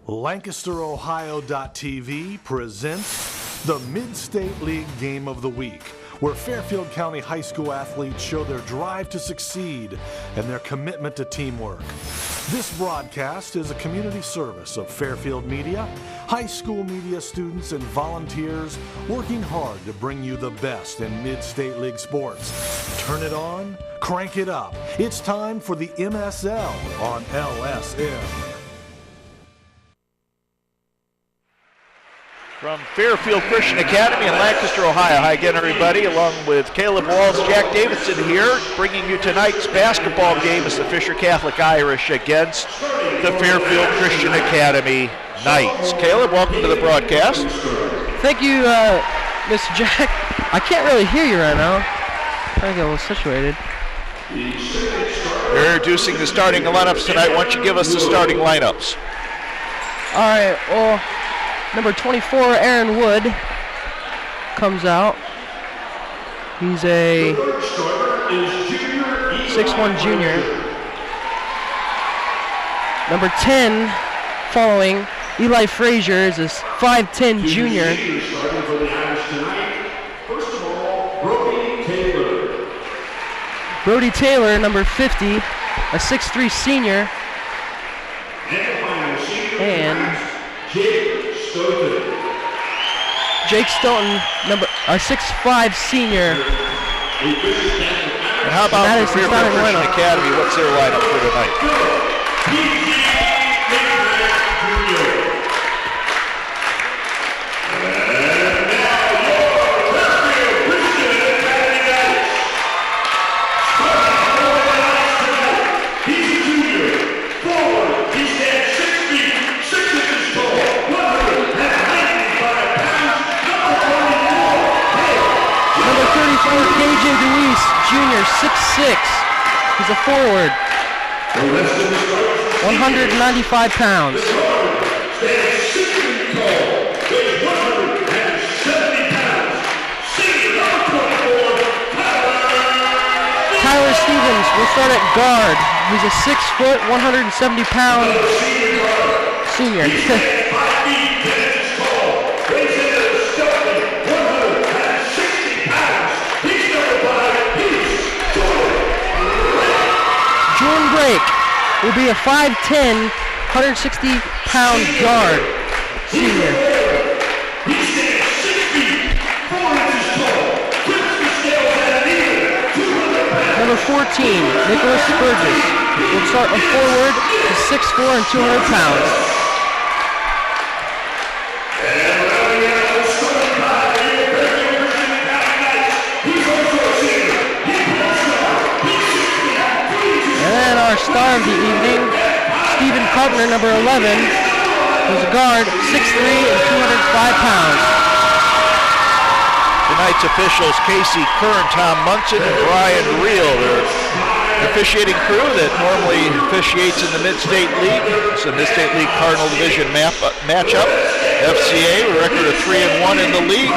LancasterOhio.tv presents the Mid-State League Game of the Week, where Fairfield County high school athletes show their drive to succeed and their commitment to teamwork. This broadcast is a community service of Fairfield Media, high school media students and volunteers working hard to bring you the best in Mid-State League sports. Turn it on, crank it up. It's time for the MSL on LSM. From Fairfield Christian Academy in Lancaster, Ohio. Hi again, everybody, along with Caleb Walls, Jack Davidson here, bringing you tonight's basketball game as the Fisher Catholic Irish against the Fairfield Christian Academy Knights. Caleb, welcome to the broadcast. Thank you, Mr. Jack. I can't really hear you right now. I'm trying to get a little situated. We're introducing the starting lineups tonight. Why don't you give us the starting lineups? All right, well, number 24, Aaron Wood, comes out. He's a 6'1 junior. Number 10, following, Eli Frazier is a 5'10 junior. Brody Taylor, number 50, a 6'3 senior. And Jake Stoughton, a 6'5 senior. And how about the Fairfield Christian Academy? What's their lineup for tonight? Junior, 6'6". He's a forward. 195 pounds. Tyler Stevens will start at guard. He's a 6 foot, 170 pound senior. Will be a 5'10", 160-pound guard senior. Number 14, Nicholas Burgess, will start a forward. He's 6'4" and 200 pounds. Our star of the evening, Stephen Carpenter, number 11, who's a guard, 6'3" and 205 pounds. Tonight's officials, Casey Kern, Tom Munson, and Brian Reel. The officiating crew that normally officiates in the Mid-State League. It's the Mid-State League Cardinal Division matchup. FCA, a record of 3-1 in the league.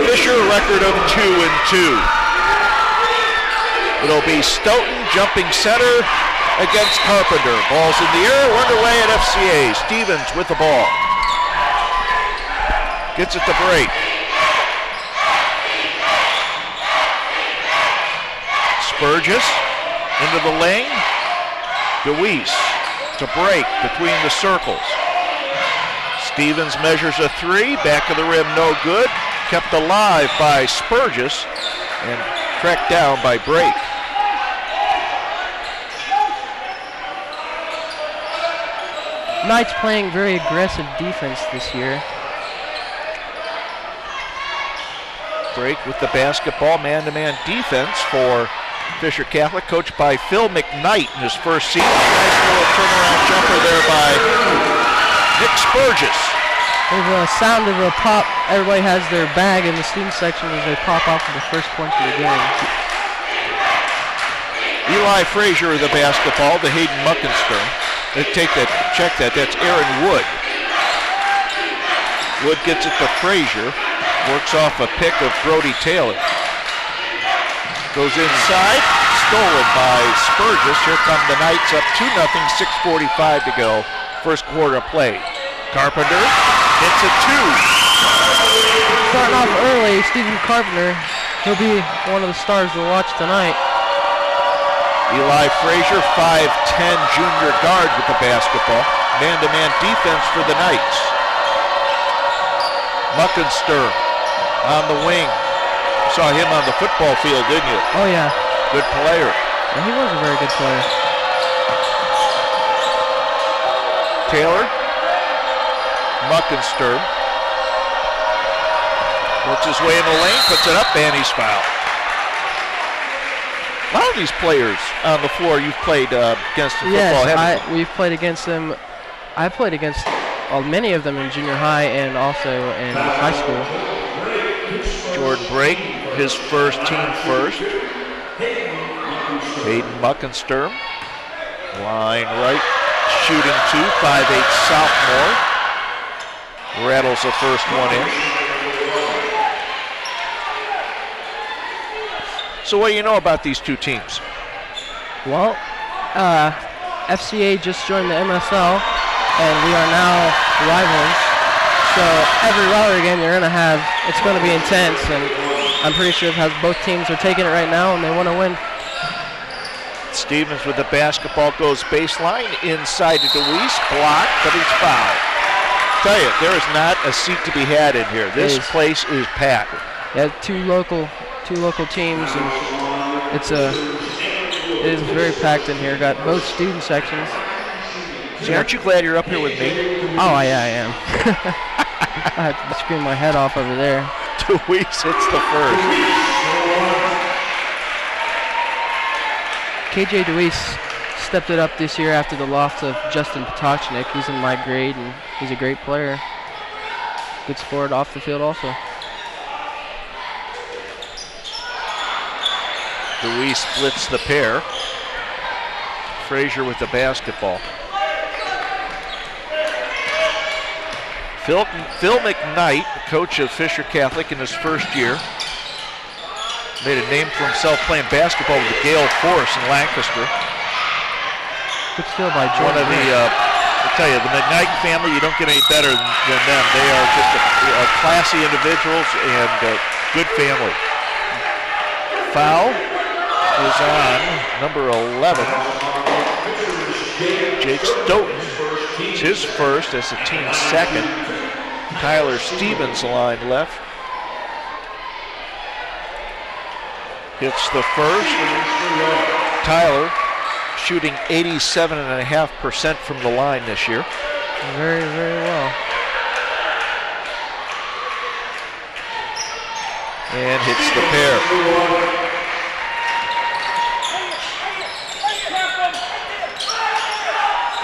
Fisher, a record of 2-2. It'll be Stoughton jumping center against Carpenter. Ball's in the air, we're underway at FCA. Stevens with the ball. Gets it to break. Spurgis into the lane. DeWeese to break between the circles. Stevens measures a 3, back of the rim no good. Kept alive by Spurgis and tracked down by Break. Knights playing very aggressive defense this year. Break with the basketball, man-to-man defense for Fisher Catholic, coached by Phil McKnight in his first season. Nice little turnaround jumper there by Nick Spurgis. There's a sound of a pop. Everybody has their bag in the student section as they pop off for the first point of the game. Eli Frazier with the basketball to Hayden Muckenstern. Check that, that's Aaron Wood. Wood gets it to Frazier, works off a pick of Brody Taylor. Goes inside, stolen by Spurgis. Here come the Knights up 2-0, 6:45 to go, first quarter of play. Carpenter hits a 2. Starting off early, Stephen Carpenter. He'll be one of the stars we'll watch tonight. Eli Frazier, 5'10" junior guard with the basketball. Man-to-man defense for the Knights. Muckenster on the wing. You saw him on the football field, didn't you? Oh, yeah. Good player. Yeah, he was a very good player. Taylor. Muckenster. Works his way in the lane, puts it up, Banny's foul. A lot of these players on the floor you've played against in football, haven't you? We've played against them. I've played against many of them in junior high and also in high school. Jordan Brake, his first team first. Hayden Muckenster, line right, shooting 2, 5'8" sophomore. Rattles the first one in. So what do you know about these two teams? Well, FCA just joined the MSL, and we are now rivals. So every rivalry game you're gonna have, it's gonna be intense, and I'm pretty sure both teams are taking it right now, and they want to win. Stevens with the basketball goes baseline inside to DeWeese, blocked, but he's fouled. Tell you, there is not a seat to be had in here. This place is packed. Yeah, two local teams, and it is very packed in here. Got both student sections. So aren't you glad you're up here with me? Oh yeah, I am. I have to scream my head off over there. DeWeese hits the first. KJ DeWeese stepped it up this year after the loss of Justin Potocznik. He's in my grade, and he's a great player. Good sport off the field also. DeWeese splits the pair. Frazier with the basketball. Phil McKnight, coach of Fisher Catholic in his first year, made a name for himself playing basketball with the Gale Force in Lancaster. Good steal by Jordan. One of the, I'll tell you, the McKnight family, you don't get any better than them. They are just a classy individuals and good family. Foul is on number 11. Jake Stoughton. It's his first as the team's second. Tyler Stevens line left. Hits the first. Tyler shooting 87.5% from the line this year. Very, very well. And hits the pair.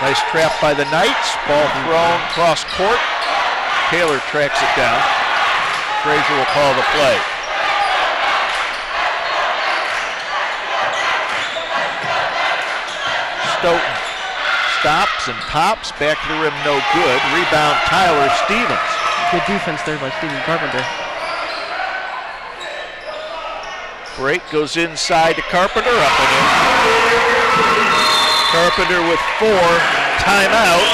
Nice trap by the Knights. Ball thrown cross court. Taylor tracks it down. Frazier will call the play. Stoughton stops and pops. Back to the rim, no good. Rebound, Tyler Stevens. Good defense there by Stephen Carpenter. Break goes inside to Carpenter, up and in. Carpenter with 4, timeout.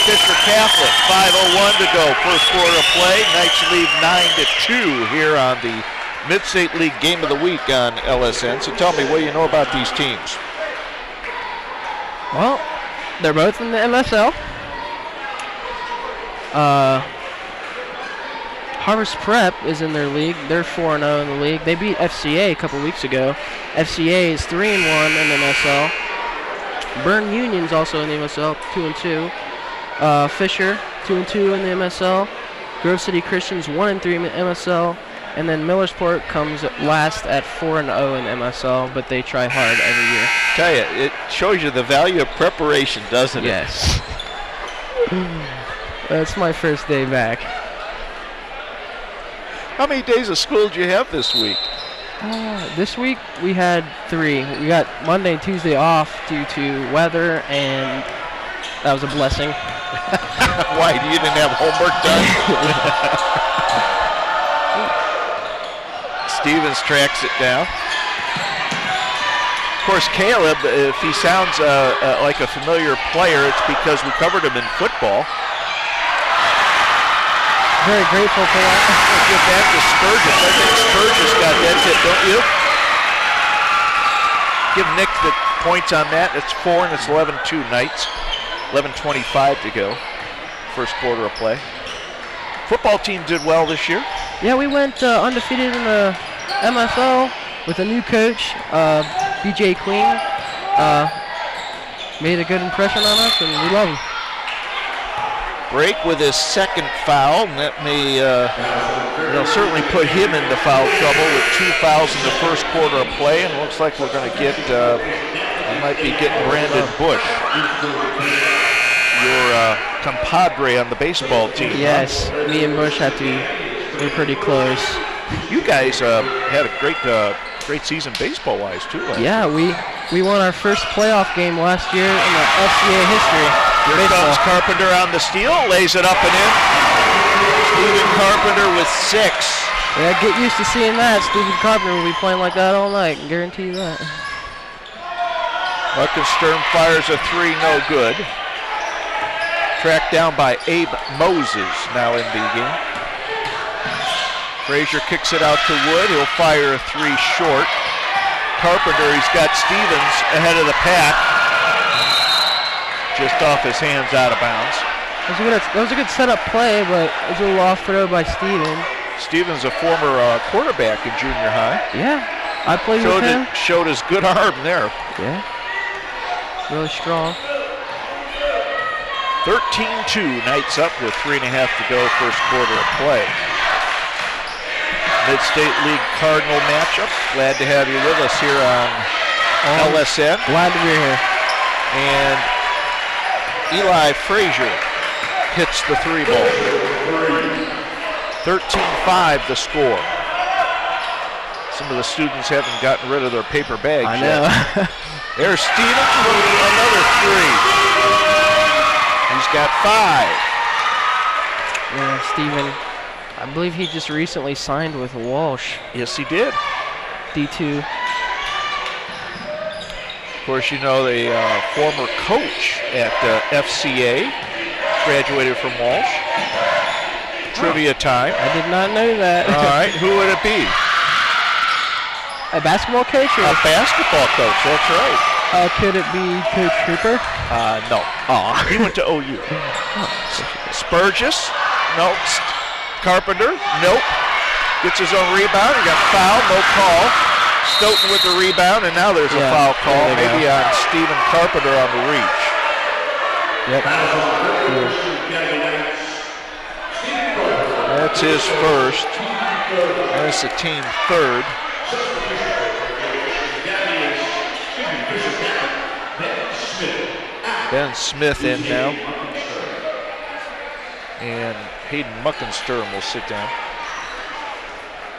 Fisher Catholic, 5:01 to go, first quarter of play. Knights lead 9-2 here on the Mid-State League Game of the Week on LSN. So tell me, what do you know about these teams? Well, they're both in the MSL. Harvest Prep is in their league. They're 4-0 in the league. They beat FCA a couple weeks ago. FCA is 3-1 in the MSL. Bern Union's also in the MSL, 2-2. Fisher, 2-2 in the MSL. Grove City Christians, 1-3 in the MSL. And then Millersport comes last at 4-0 in the MSL, but they try hard every year. Tell you, it shows you the value of preparation, doesn't it? Yes. That's my first day back. How many days of school did you have this week? This week we had 3. We got Monday and Tuesday off due to weather, and that was a blessing. Why, you didn't have homework done? Stevens tracks it down. Of course, Caleb, if he sounds like a familiar player, it's because we covered him in football. very grateful for that. We'll give that to Spurgis. I think Spurgis got that tip, don't you? Give Nick the points on that. It's 4 and it's 11-2 Knights. 11:25 to go. First quarter of play. Football team did well this year. Yeah, we went undefeated in the MSL with a new coach, BJ Queen. Made a good impression on us, and we love him. Break with his second foul, and that may certainly put him into foul trouble with 2 fouls in the first quarter of play, and it looks like we're going to get, we might be getting Brandon Bush, your compadre on the baseball team. Yes, me and Bush we're pretty close. You guys had a great season baseball-wise too. Yeah, we won our first playoff game last year in the FCA history. Here comes Carpenter on the steal, lays it up and in. Stephen Carpenter with 6. Yeah, get used to seeing that. Stephen Carpenter will be playing like that all night, guarantee you that. Muckensturm fires a 3, no good. Tracked down by Abe Moses now in the game. Frazier kicks it out to Wood. He'll fire a 3 short. Carpenter, he's got Stevens ahead of the pack. Just off his hands, out of bounds. That was a good setup play, but it was a little off throw by Steven. Steven's a former quarterback in junior high. Yeah, I played with him. Showed his good arm there. Yeah, really strong. 13-2, Knights up with 3.5 to go, first quarter of play. Mid-State League Cardinal matchup. Glad to have you with us here on LSN. Glad to be here. And Eli Frazier hits the 3 ball. 13-5 the score. Some of the students haven't gotten rid of their paper bags I know. yet. There's Stevens with another 3. He's got 5. Yeah, Steven. I believe he just recently signed with Walsh. Yes, he did. D2. Of course, you know, the former coach at FCA graduated from Walsh. Trivia time. I did not know that. All right, who would it be? A basketball coach? Or A basketball coach, that's right. Could it be Coach Cooper? No. He went to OU. Spurgis? No. Carpenter? Nope. Gets his own rebound. He got fouled, no call. Stoughton with the rebound, and now there's a foul call, maybe on Stephen Carpenter on the reach. Yep. That's his first. That's the team third. Ben Smith in now. And Hayden Muckensturm will sit down.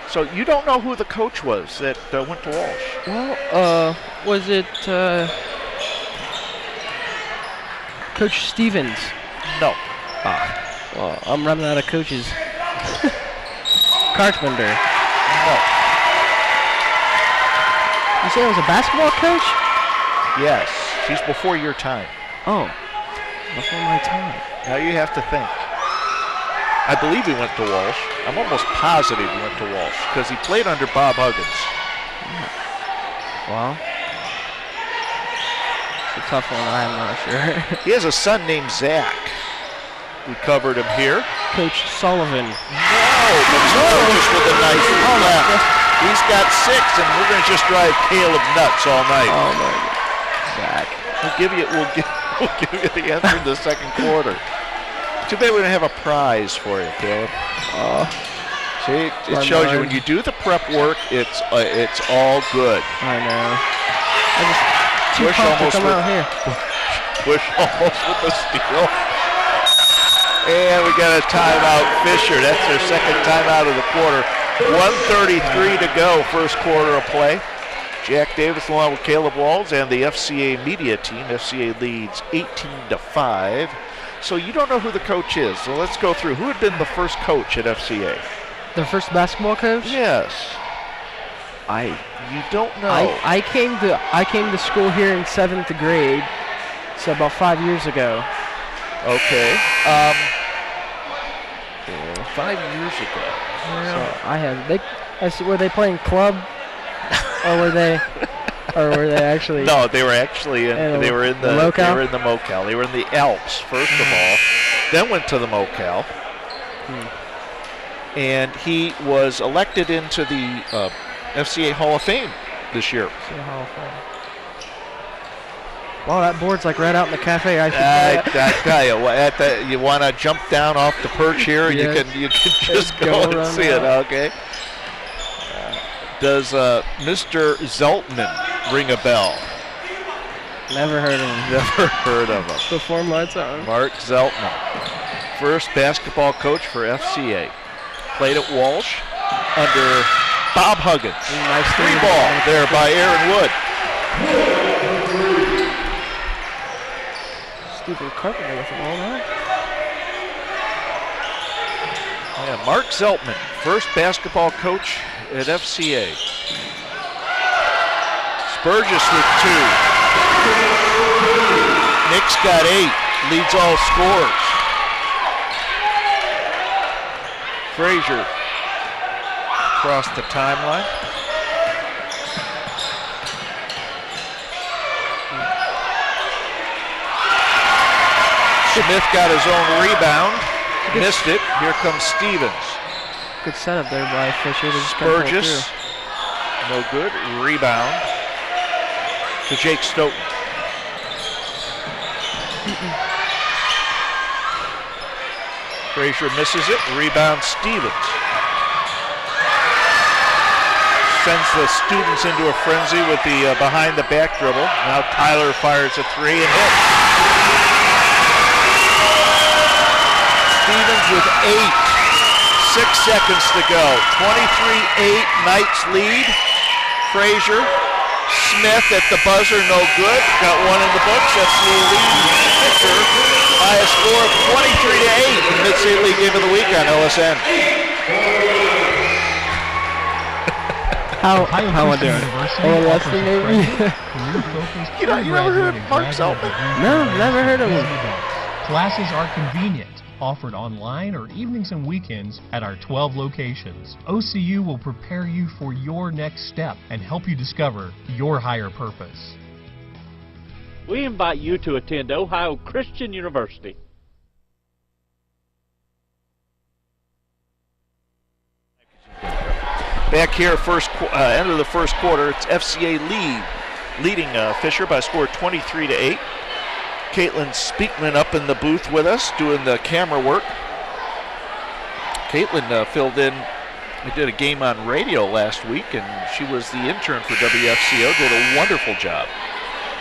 So you don't know who the coach was that went to Walsh? Well, was it Coach Stevens? No. Well, I'm running out of coaches. Carpenter. No. You say it was a basketball coach? Yes. He's before your time. Oh, before my time. Now you have to think. I believe he went to Walsh. I'm almost positive he went to Walsh because he played under Bob Huggins. Wow. It's a tough one, I'm not sure. He has a son named Zach. We covered him here. Coach Sullivan. No, but Spurgis with a nice left. He's got 6, and we're going to just drive Caleb nuts all night. Oh my God. Zach. We'll give you the answer in the second quarter. Too bad we don't have a prize for you, Caleb. See, it shows you when you do the prep work, it's all good. I know. I just too pumped to come out here. Bush almost with the steal. And we got a timeout, Fisher. That's their second timeout of the quarter. 1:33 to go, first quarter of play. Jack Davis along with Caleb Walls and the FCA media team. FCA leads 18-5. So you don't know who the coach is. So let's go through. Who had been the first coach at FCA? The first basketball coach? Yes. You don't know. I came to school here in 7th grade, so about 5 years ago. Okay. 5 years ago. So were they playing club, or were they actually? No, they were actually They were in the MoCal. They were in the Alps first of all, then went to the MoCal, and he was elected into the FCA Hall of Fame this year. Wow, that board's like right out in the cafe. I tell you, you want to jump down off the perch here, and you can just go and see it. Okay. Does Mr. Zeltman ring a bell? Never heard of him. Never heard of him. Before my time. Mark Zeltman, first basketball coach for FCA. Played at Walsh under Bob Huggins. Nice 3-ball there by Aaron Wood. Stephen Carpenter with the ball now. Yeah, Mark Zeltman, first basketball coach at FCA. Spurgis with 2. Nick's got 8, leads all scorers. Frazier across the timeline. Smith got his own rebound, missed it. Here comes Stevens. Good setup there by Fisher. Spurgis, no good. Rebound to Jake Stoughton. Frazier misses it. Rebound Stevens. Sends the students into a frenzy with the behind the back dribble. Now Tyler fires a 3 and hits. Stevens with 8. 6 seconds to go. 23-8, Knights lead. Frazier, Smith at the buzzer, no good. Got 1 in the books. FCA leads Fisher by a score of 23-8. The Mid-State League Game of the Week on OSN. How am I doing? Oh, that's the maybe. You never heard of Mark Zeltman? No, never heard of him. Classes are convenient, offered online or evenings and weekends at our 12 locations. OCU will prepare you for your next step and help you discover your higher purpose. We invite you to attend Ohio Christian University. Back here, end of the first quarter, it's FCA leading Fisher by a score of 23-8. Caitlin Speakman up in the booth with us doing the camera work. Caitlin filled in. We did a game on radio last week, and she was the intern for WFCO. Did a wonderful job.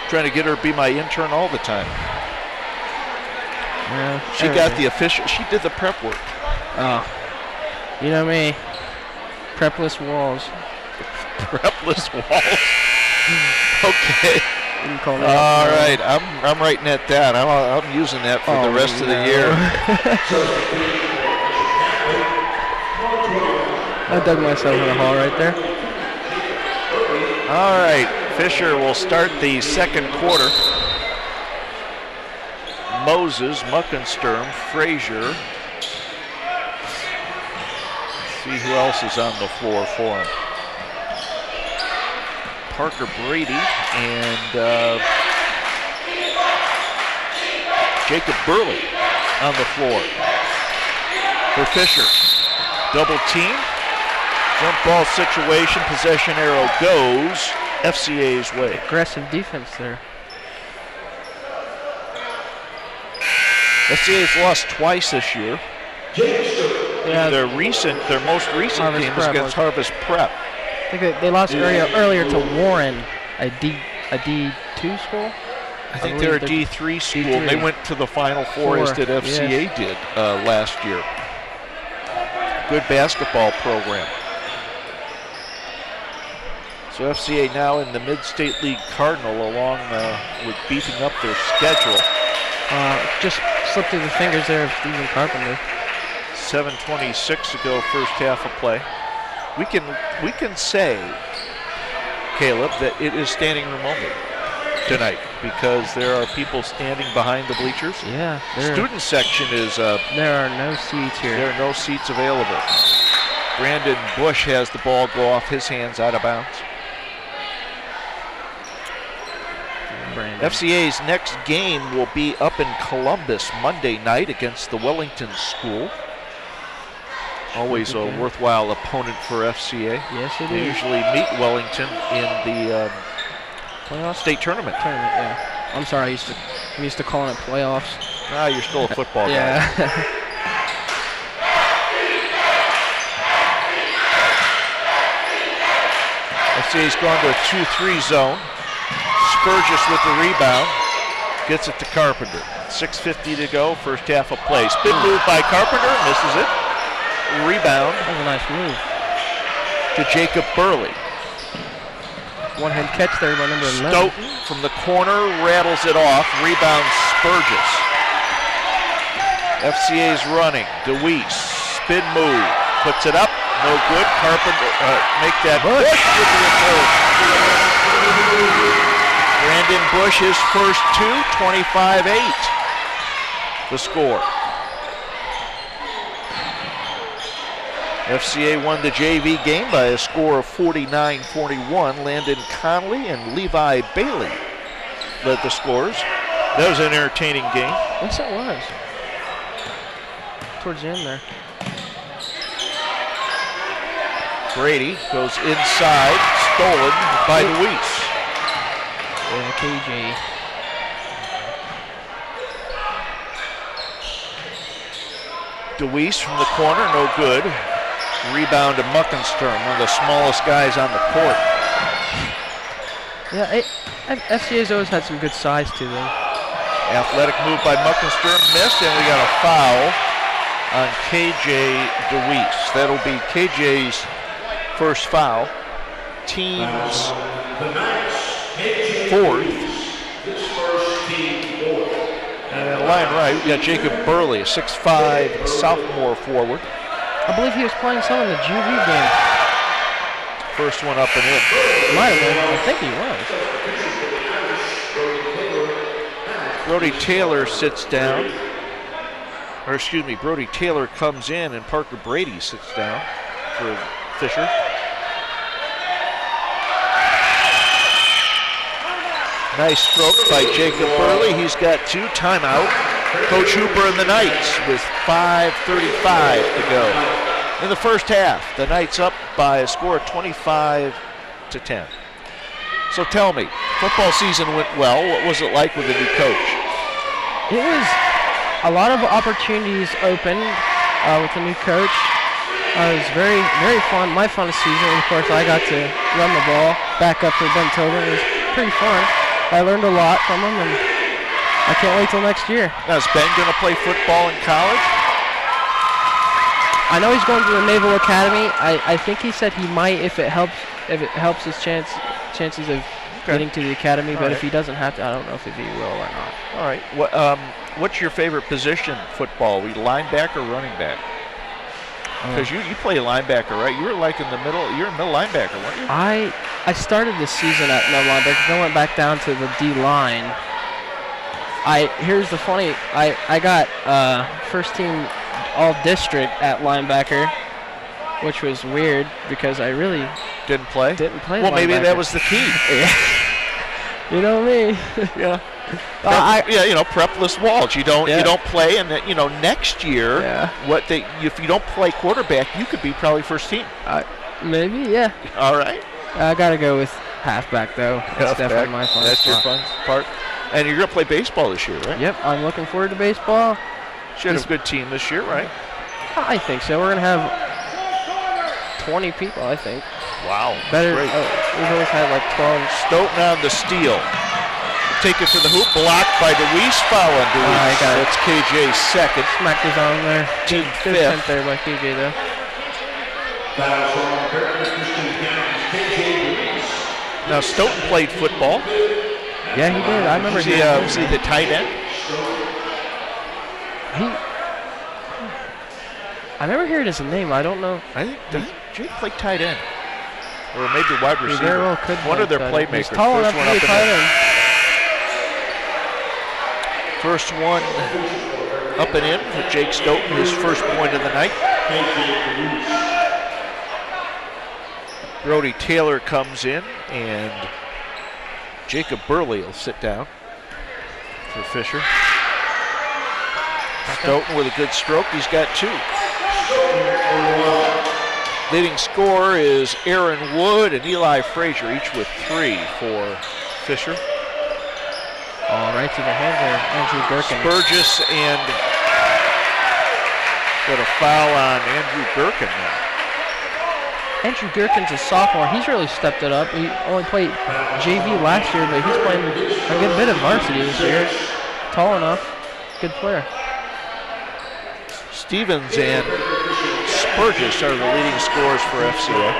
Trying to get her to be my intern all the time. Yeah, she got the official. She did the prep work. Oh, you know me. Prepless walls. Prepless walls. Okay. All right, I'm writing that down. I'm using that for the rest of the year. I dug myself in a hole right there. All right, Fisher will start the second quarter. Moses, Muckensturm, Frazier. Let's see who else is on the floor for him. Parker Brady and Jacob Burley on the floor for Fisher. Double team, jump ball situation, possession arrow goes FCA's way. Aggressive defense there. FCA's lost twice this year. Yeah, their most recent Harvest game Prep was against Harvest Prep. I think they lost earlier to Warren, a D2 school. I think they're a D3 school. D3. They went to the Final Four as did FCA did last year. Good basketball program. So FCA now in the Mid-State League Cardinal along with beefing up their schedule. Just slipped through the fingers there of Stephen Carpenter. 7:26 to go, first half of play. We can say, Caleb, that it is standing room only. tonight because there are people standing behind the bleachers. Yeah. Student section is. There are no seats here. There are no seats available. Brandon Bush has the ball go off his hands out of bounds. FCA's next game will be up in Columbus Monday night against the Wellington School. Always a worthwhile opponent for FCA. Yes, it They is. usually meet Wellington in the Playoffs? state tournament. Yeah. I'm sorry, I'm used to calling it playoffs. Ah, you're still a football guy. Yeah. FCA's gone to a 2-3 zone. Spurgis with the rebound. Gets it to Carpenter. 6:50 to go, first half of play. Spin move by Carpenter, misses it. Rebound That was a nice move. to Jacob Burley. One-hand catch there by number 11. Stoughton from the corner rattles it off. Rebound Spurgis. FCA's running. DeWeese, spin move. Puts it up. No good. Carpenter, make that Bush with the return. Brandon Bush, his first two, 25-8. The score. FCA won the JV game by a score of 49-41. Landon Conley and Levi Bailey led the scores. That was an entertaining game. Yes, it was. Towards the end there. Brady goes inside, stolen by DeWeese. Yeah, KJ. DeWeese from the corner, no good. Rebound to Muckensturm, one of the smallest guys on the court. Yeah, FCA's always had some good size to them. Athletic move by Muckensturm, missed, and we got a foul on KJ DeWeese. That'll be KJ's first foul. Team's fourth. And line right, we got Jacob Burley, a 6'5" sophomore forward. I believe he was playing some in the JV game. First one up and in. Might have been. I think he was. Brody Taylor sits down. Or excuse me, Brody Taylor comes in and Parker Brady sits down for Fisher. Nice stroke by Jacob Burley. He's got two. Timeout. Coach Hooper and the Knights with 5:35 to go. In the first half, the Knights up by a score of 25-10. So tell me, football season went well. What was it like with the new coach? It was a lot of opportunities open with the new coach. It was very, very fun. My funnest season, of course, I got to run the ball, back up for Ben Tobin. It was pretty fun. I learned a lot from him, and I can't wait till next year. Now, is Ben going to play football in college? I know he's going to the Naval Academy. I think he said he might if it helps his chances of getting to the academy. But if he doesn't have to, I don't know if he will or not. All right. What's your favorite position football? Were you linebacker or running back? Because you play linebacker, right? You were like in the middle. You're a middle linebacker, weren't you? I started the season at middle linebacker. Then went back down to the D line. Here's the funny. I got first team all district at linebacker, which was weird because I really didn't play. Well, maybe that was the key. Yeah. You know me. Yeah. Prepless Walsh. You don't play, and next year, if you don't play quarterback, you could be probably first team. Maybe, yeah. All right. I gotta go with halfback though. That's definitely my fun. That's your fun part. And you're gonna play baseball this year, right? Yep, I'm looking forward to baseball. Should have a good team this year, right? I think so. We're gonna have 20 people, I think. Wow. Better. Great. We've always had like 12. Stoughton on the steal. Take it to the hoop, blocked by DeWeese, foul on DeWeese. That's KJ's second. Smacked his arm there. Team Good fifth. attempt there by KJ though. Now Stoughton played football. Yeah, he did. I remember. Was he the tight end? I never heard his name. I don't know. I think Jake played tight end, or maybe wide receiver. He very well could. One of their playmakers. He's tall enough to be a tight end. First one up and in for Jake Stoughton, his first point of the night. Brody Taylor comes in, and Jacob Burley will sit down for Fisher. Stoughton with a good stroke, he's got 2. Leading scorer is Aaron Wood and Eli Frazier, each with 3 for Fisher. All right to the head there, Andrew Gherkin. Burgess and got a foul on Andrew Gherkin now. Andrew Gherkin's a sophomore. He's really stepped it up. He only played JV last year, but he's playing a good bit of varsity this year. Tall enough, good player. Stevens and Spurgis are the leading scorers for FCA.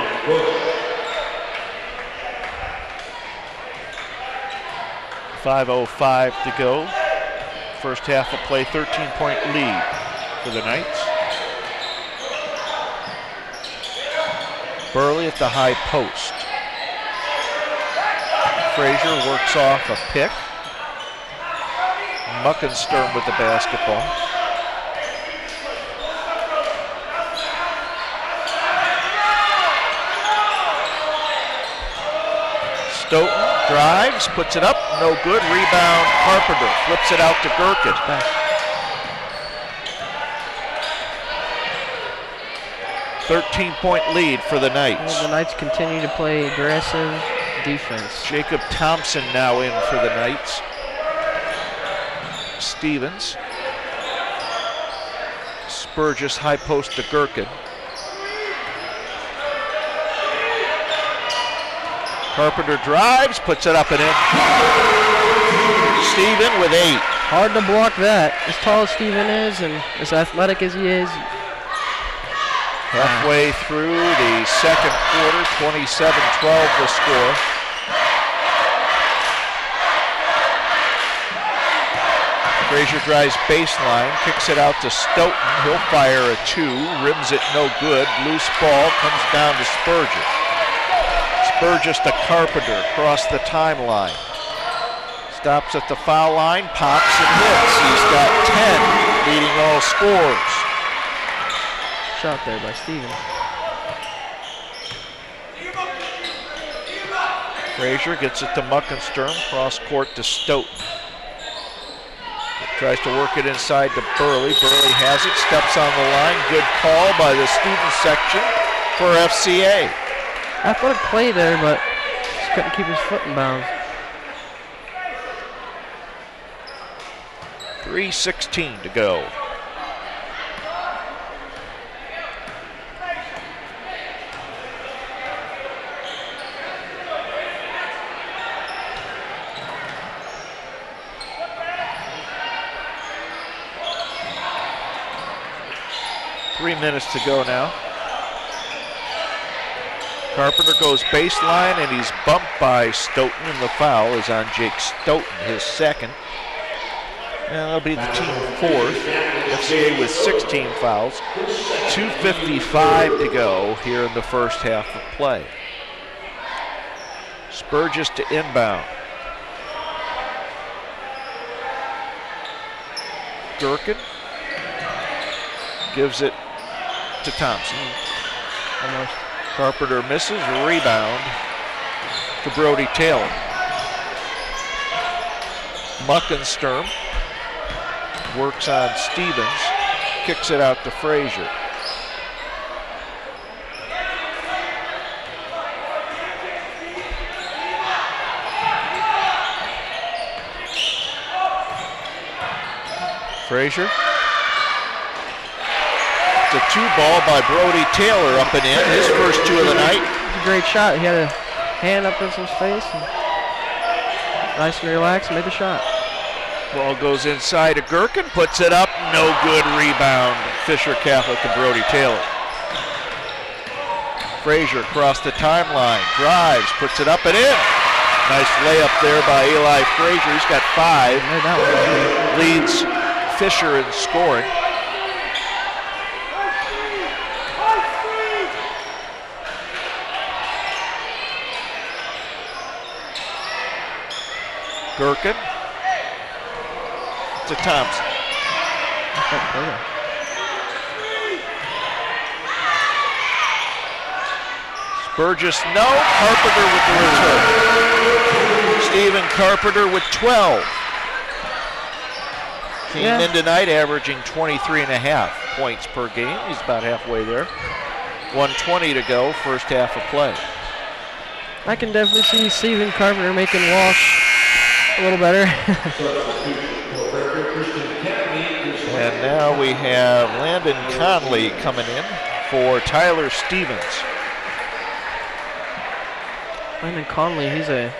.505 to go. First half of play, 13-point lead for the Knights. Burley at the high post. Frazier works off a pick. Muckensturm with the basketball. Stoughton drives, puts it up, no good. Rebound, Carpenter flips it out to Gherkin. 13-point lead for the Knights. Well, the Knights continue to play aggressive defense. Jacob Thompson now in for the Knights. Stevens. Spurgis high post to Gherkin. Carpenter drives, puts it up and in. Steven with 8. Hard to block that. As tall as Steven is and as athletic as he is. Halfway through the second quarter, 27-12 the score. Frazier drives baseline, kicks it out to Stoughton. He'll fire a 2, rims it no good. Loose ball comes down to Spurgis. Spurgis to Carpenter across the timeline. Stops at the foul line, pops and hits. He's got 10, leading all scorers. Shot there by Steven. Frazier gets it to Muckensturm, cross court to Stoughton. Tries to work it inside to Burley. Burley has it, steps on the line. Good call by the student section for FCA. Athletic play there, but just couldn't keep his foot in bounds. 3:16 to go. Three minutes to go now. Carpenter goes baseline and he's bumped by Stoughton, and the foul is on Jake Stoughton, his second. And that'll be the team fourth. FCA with 16 fouls. 2:55 to go here in the first half of play. Spurgis to inbound. Gherkin gives it to Thompson. Almost. Carpenter misses, rebound to Brody Taylor. Muckensturm works on Stevens, kicks it out to Frazier. Frazier. The 2-ball by Brody Taylor up and in, his first 2 of the night. It's a great shot. He had a hand up in his face. And nice and relaxed, made the shot. Ball goes inside to Gherkin, puts it up, no good. Rebound, Fisher Catholic and Brody Taylor. Frazier across the timeline, drives, puts it up and in. Nice layup there by Eli Frazier. He's got 5. Leads Fisher in scoring. Gherkin to to Thompson. Burgess, no. Carpenter with the return. Stephen Carpenter with 12. Came in tonight averaging 23.5 points per game. He's about halfway there. 1:20 to go, first half of play. I can definitely see Stephen Carpenter making Walsh a little better. And now we have Landon Conley coming in for Tyler Stevens. Landon Conley, he's a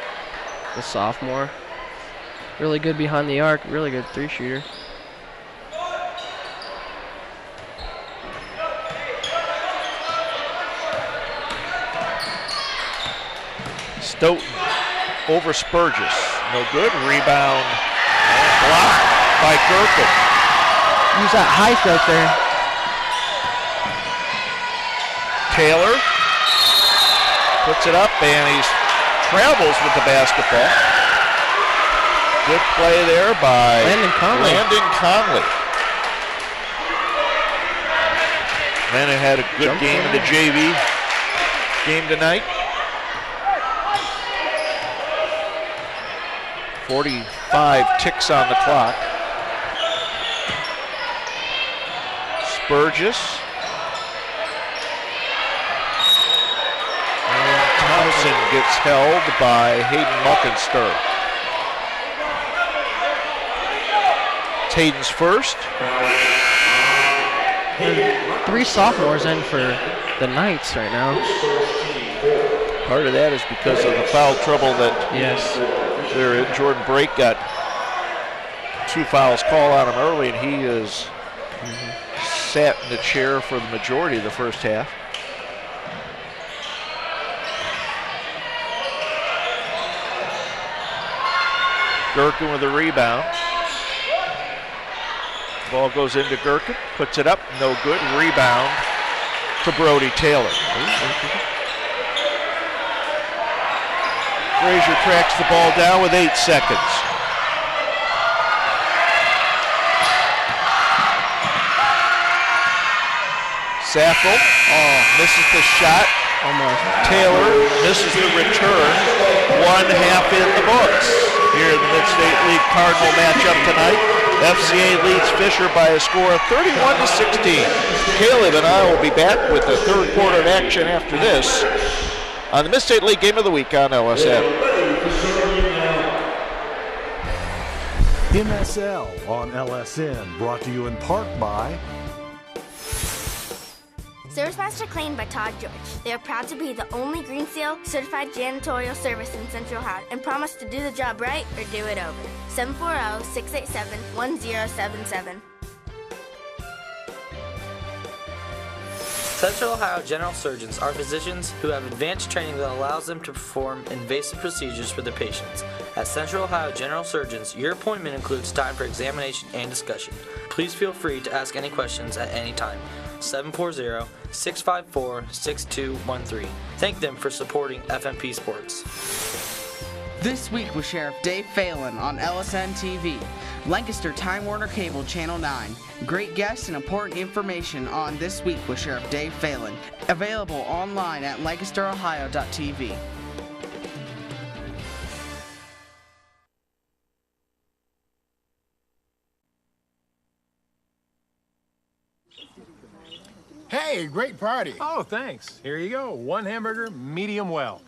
sophomore. Really good behind the arc, really good three-shooter. Stoughton over Spurgis. No good. Rebound. Blocked by Gurkin. Use that height right there. Taylor puts it up and he travels with the basketball. Good play there by Landon Conley. Landon had a good game in the JV game tonight. 45 ticks on the clock. Spurgis. And Thompson gets held by Hayden Muckenster. It's Hayden's first. Three sophomores in for the Knights right now. Part of that is because of the foul trouble that they're in. Jordan Brake got 2 fouls called on him early, and he is sat in the chair for the majority of the first half. Gurkin with a rebound. Ball goes into Gurkin, puts it up, no good. Rebound to Brody Taylor. Frazier tracks the ball down with 8 seconds. Saffel misses the shot. Almost. Taylor misses the return. 1/2 in the books here in the Mid-State League Cardinal matchup tonight. FCA leads Fisher by a score of 31-16. Caleb and I will be back with the third quarter of action after this on the Mid-State League Game of the Week on LSN. MSL on LSN, brought to you in part by ServiceMaster Clean by Todd George. They are proud to be the only Green Seal certified janitorial service in Central Ohio and promise to do the job right or do it over. 740-687-1077. Central Ohio General Surgeons are physicians who have advanced training that allows them to perform invasive procedures for their patients. At Central Ohio General Surgeons, your appointment includes time for examination and discussion. Please feel free to ask any questions at any time. 740-654-6213. Thank them for supporting FMP Sports. This week with Sheriff Dave Phelan on LSN TV, Lancaster Time Warner Cable Channel 9. Great guests and important information on This Week with Sheriff Dave Phelan. Available online at lancasterohio.tv. Hey, great party. Oh, thanks. Here you go. 1 hamburger, medium well.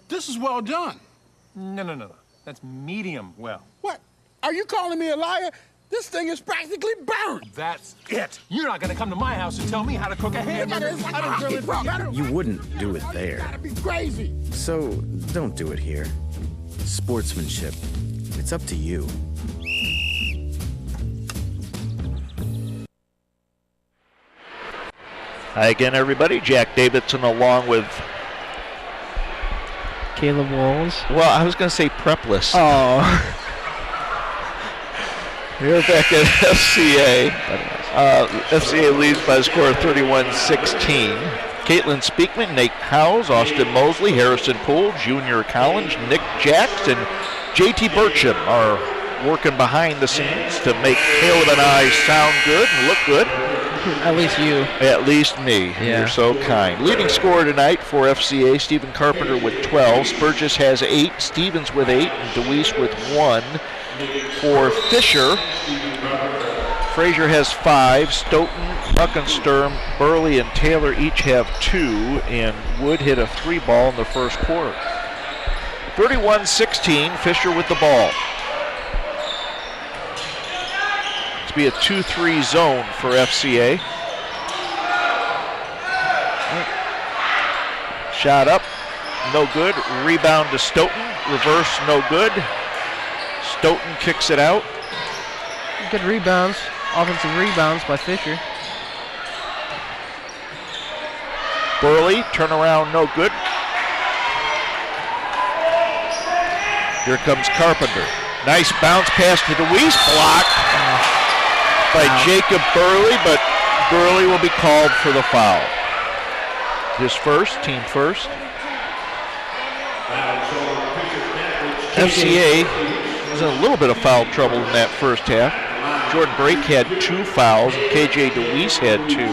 This is well done. No. That's medium well. What? Are you calling me a liar? This thing is practically burned. That's it. You're not gonna come to my house and tell me how to cook a hamburger. I don't really You wouldn't do it there. Gotta be crazy. So don't do it here. Sportsmanship. It's up to you. Hi again, everybody. Jack Davidson along with Caleb Walls. Well, I was going to say Prepless. Oh. We're back at FCA. FCA leads by a score of 31-16. Caitlin Speakman, Nate Howes, Austin Mosley, Harrison Poole, Junior Collins, Nick Jackson, JT Burcham are working behind the scenes to make Caleb and I sound good and look good. At least you. At least me. Yeah. You're so kind. Leading scorer tonight for FCA, Stephen Carpenter with 12. Spurgis has 8. Stevens with 8. And DeWeese with 1. For Fisher, Frazier has 5. Stoughton, Buckensturm, Burley, and Taylor each have 2. And Wood hit a 3 ball in the first quarter. 31-16, Fisher with the ball. Be a 2-3 zone for FCA. Shot up, no good. Rebound to Stoughton. Reverse, no good. Stoughton kicks it out. Good rebounds, offensive rebounds by Fisher. Burley, turnaround, no good. Here comes Carpenter. Nice bounce pass to DeWeese, blocked by Jacob Burley, but Burley will be called for the foul. His first, team first. FCA was in a little bit of foul trouble in that first half. Jordan Brake had 2 fouls, and KJ DeWeese had 2.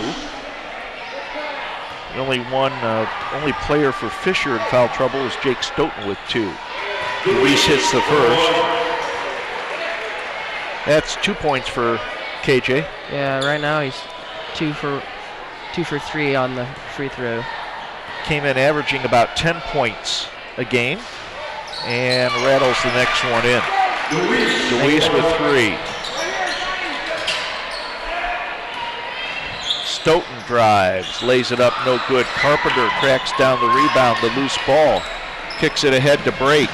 The only player for Fisher in foul trouble is Jake Stoughton with 2. DeWeese hits the first. That's 2 points for KJ. Yeah, right now he's 2 for 3 on the free throw. Came in averaging about 10 points a game and rattles the next one in. DeWeese with 3. Stoughton drives, lays it up, no good. Carpenter cracks down the rebound, the loose ball. Kicks it ahead to Brake.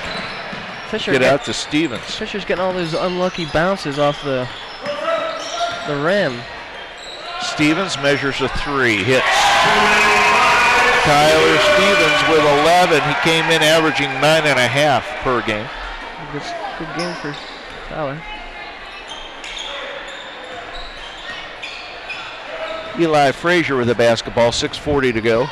Get out to Stevens. Fisher's getting all those unlucky bounces off the rim. Stevens measures a 3, hits. Tyler Stevens with 11. He came in averaging 9.5 per game. Good game for Tyler. Eli Frazier with the basketball, 6:40 to go.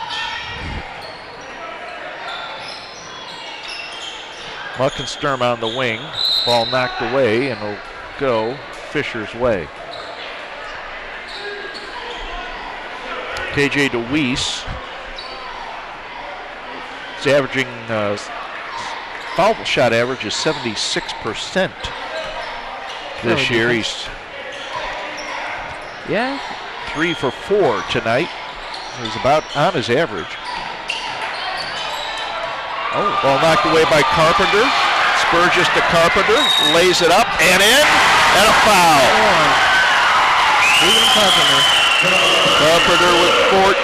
Muckensturm on the wing. Ball knocked away and will go Fisher's way. KJ DeWeese is averaging, foul shot average is 76% this year. He's 3 for 4 tonight. He's about on his average. Oh, ball knocked away by Carpenter. Spurgis to Carpenter, lays it up and in, and a foul. Stephen Carpenter. Carpenter with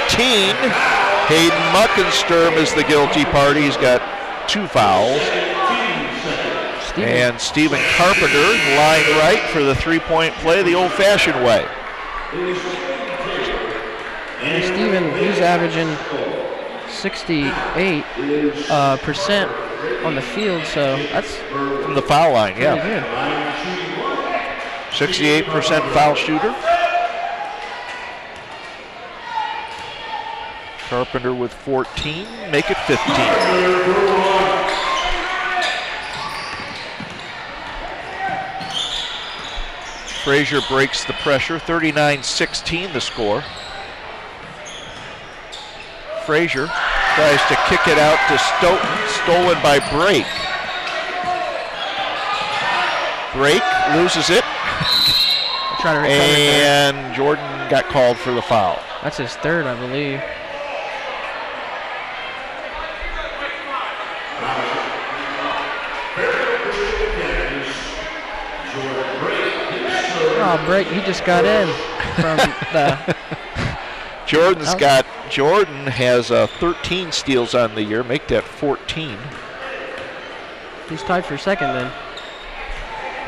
14. Hayden Muckensturm is the guilty party. He's got 2 fouls. And Stephen Carpenter line right for the 3-point play the old-fashioned way. And Stephen, he's averaging 68% on the field, so that's from the foul line, yeah. Good. 68% foul shooter. Carpenter with 14, make it 15. Frazier breaks the pressure, 39-16 the score. Frazier tries to kick it out to Stoughton, stolen by Brake. Brake loses it. And Jordan got called for the foul. That's his third, I believe. Oh, Brake, he just got in from the... Jordan has 13 steals on the year, make that 14. He's tied for second then.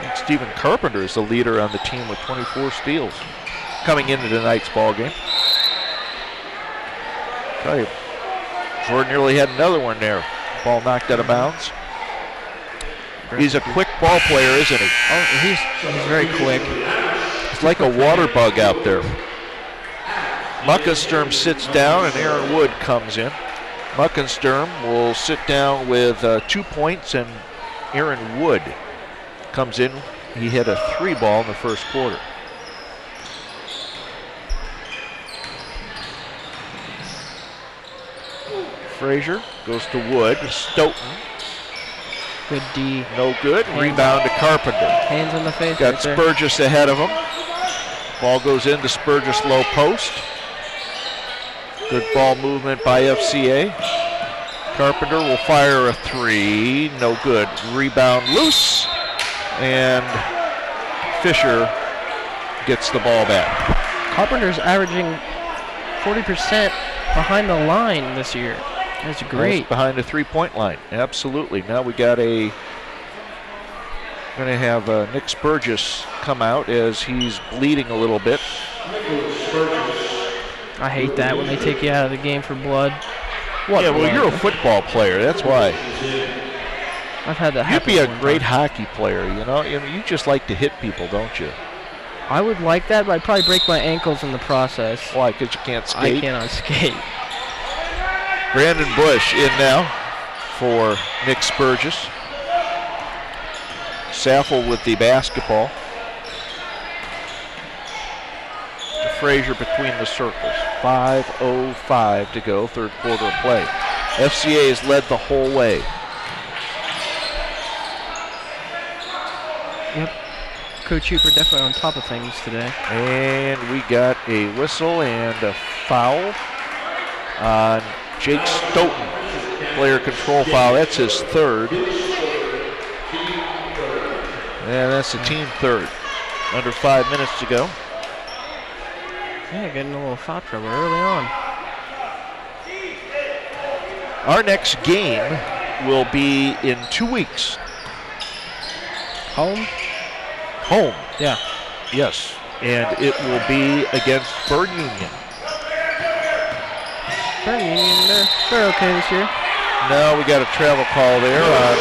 And Stephen Carpenter is the leader on the team with 24 steals coming into tonight's ball game. Tell you, Jordan nearly had another one there. Ball knocked out of bounds. He's a quick ball player, isn't he? Oh, he's very quick. It's like a water bug out there. Muckensturm sits down and Aaron Wood comes in. Muckensturm will sit down with 2 points and Aaron Wood comes in He hit a 3 ball in the first quarter. Frazier goes to Wood. Stoughton. Good D. No good. Rebound to Carpenter. Hands in the face. Got right there. Spurgis ahead of him. Ball goes into Spurgis low post. Good ball movement by FCA. Carpenter will fire a 3. No good. Rebound loose. And Fisher gets the ball back. Carpenter's averaging 40% behind the line this year. That's great. Behind the 3-point line. Absolutely. Now we got going to have Nick Spurgis come out as he's bleeding a little bit. I hate that when they take you out of the game for blood. What? Yeah, well, blood? you're a football player. That's why. I've had that You'd happen. be a great hockey player, you know. You just like to hit people, don't you? I would like that, but I'd probably break my ankles in the process. Why? Because you can't skate? I cannot skate. Brandon Bush in now for Nick Spurgis. Saffel with the basketball. Frazier between the circles. 5:05 to go, third quarter of play. FCA has led the whole way. Yep. Coach Hooper definitely on top of things today. And we got a whistle and a foul on Jake Stoughton. Player control foul. That's his third. And that's the team third. Under 5 minutes to go. Yeah, getting a little foul trouble early on. Our next game will be in 2 weeks. Home? Home. Yeah. Yes. And it will be against Burn Union. Burn Union, they're okay this year. No, we got a travel call there on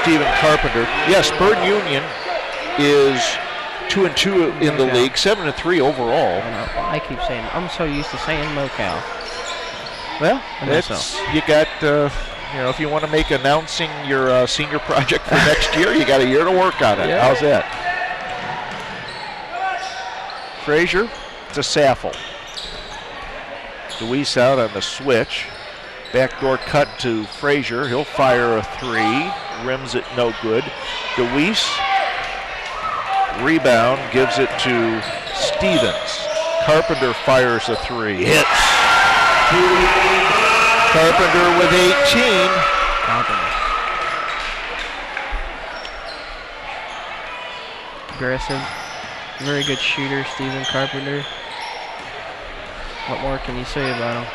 Stephen Carpenter. Yes, Burn Union is 2-2 in the league, 7-3 overall. I keep saying, I'm so used to saying MoCal. Well, you got, if you want to make announcing your senior project for next year, you got a year to work on it. Yeah. How's that? Frazier to Saffel. Deweese out on the switch. Backdoor cut to Frazier. He'll fire a 3. Rims it no good. Deweese. Rebound. Gives it to Stevens. Carpenter fires a 3. Hits. Carpenter with 18. Aggressive. Very good shooter, Stephen Carpenter. What more can you say about him?